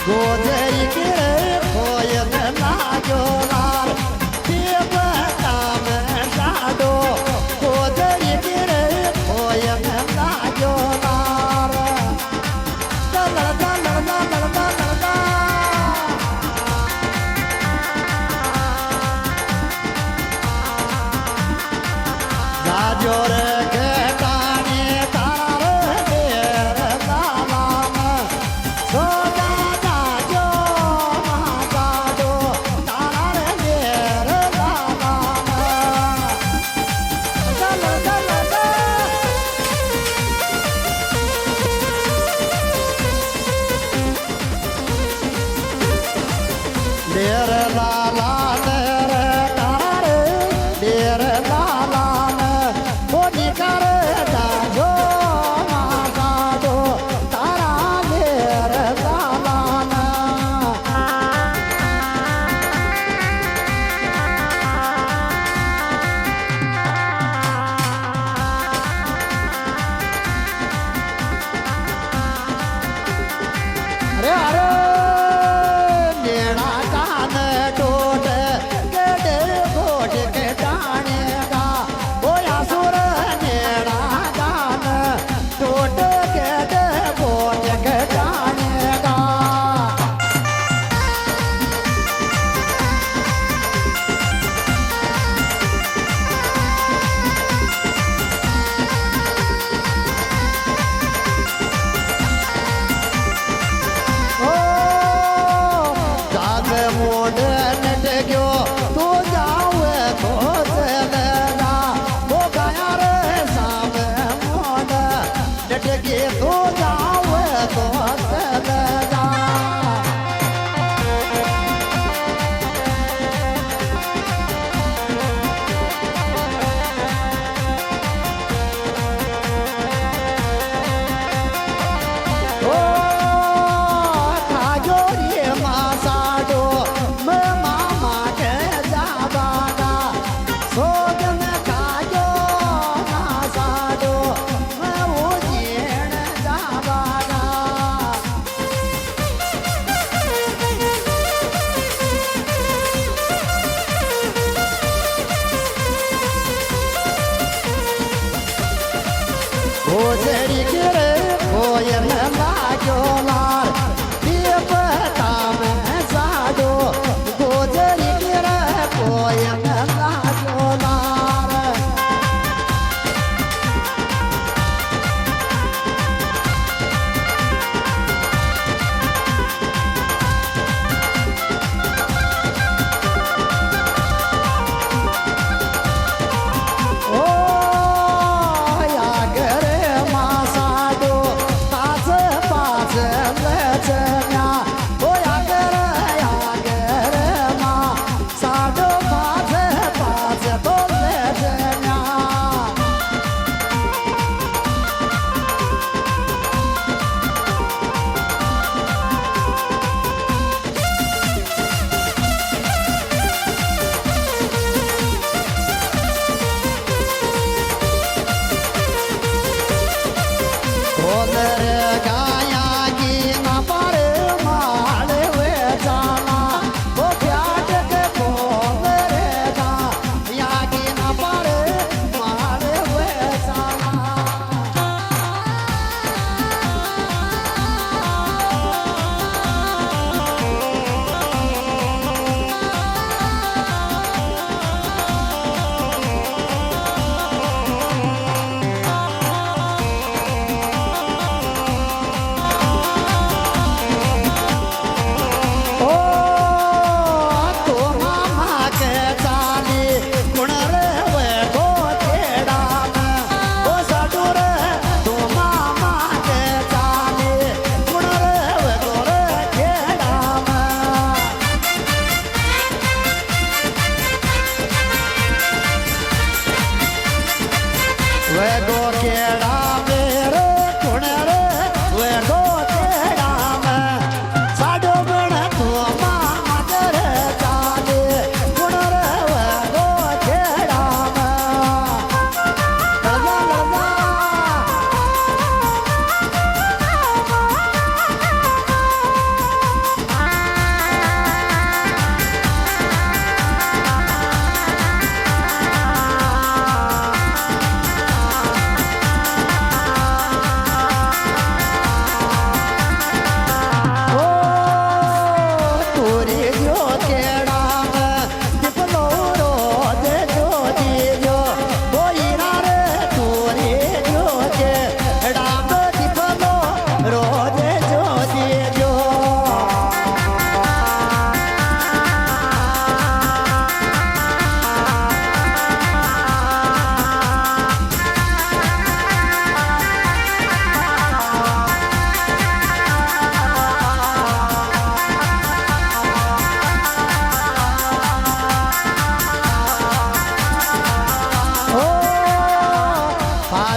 ગોધરી કે કોયલ લાગ્યો લાલ દેવતા મે સાડો ગોધરી કે કોયલ લાગ્યો લાલ દલ દલ દલ દલ દલ જાજો રે Dear la la dear tarare dear la la na boni kare da jo ma sa do tara dear la la na are are Oh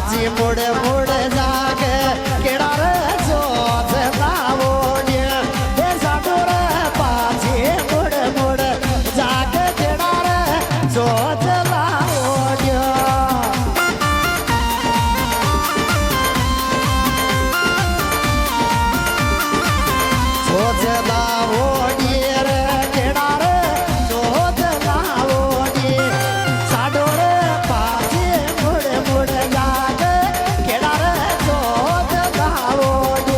પાછી મૂડ મૂડ જાગે કેડા રે જોત લાવોડે એ સાડો રે પાછી મૂડ મૂડ જાગે કેડા રે જોત લાવોડે જોત લાવોડે રે કેડા રે જોત લાવોડે સાડો રે પાછી મૂડ મૂડ જાગે કેડા રે જોત લાવોડે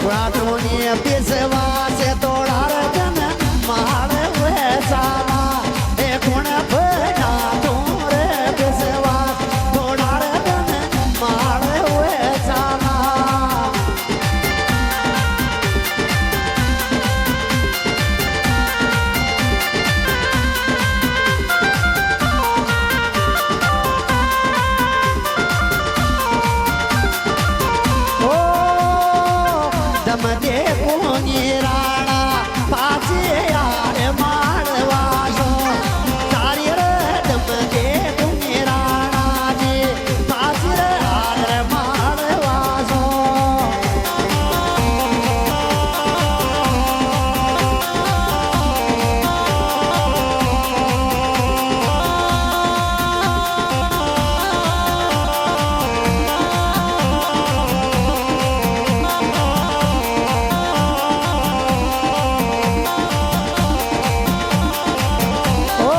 વાટોની બેસવા છે તોડાર જન માળ વેસાલા એ ગુણ ભણા તું રે બેસવા તોડાર જન માળ વેસાલા ઓ દમદે કોની રાણા પાછી યાર માળવાસો તારી રે દમદે કોની રાણા જી પાછી રે યાર માળવાસો ઓ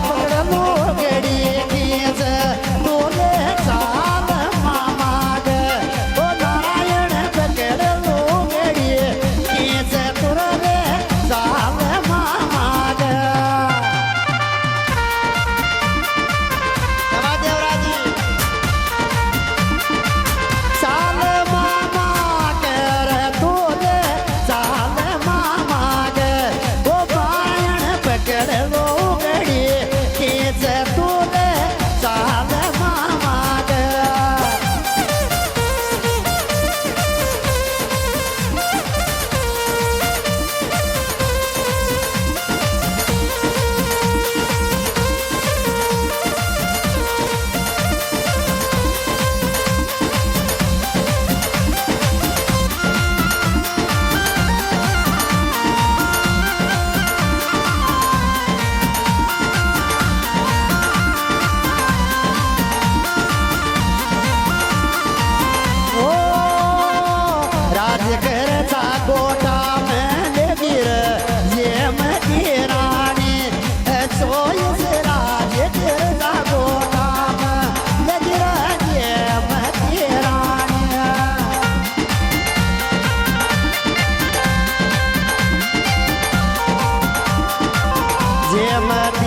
પકડલું ગેડી કીસ તોલે ચાલ મામાગ ઓ નારાયણ પકડલું ગેડી કીસ તુરલે ચાલ મામાગ દેવરાજી ચાલ મામા કર તોલે ચાલ મામા ગે ઓ બાયણ પકડ લો ગડી કેસ તોલે ચાલ મામા ગે ओ राज कर सा गोटा में ले गिर ये मती रानी सोई से राज कर सा गोटा में ले गिर ये मती रानी जे मती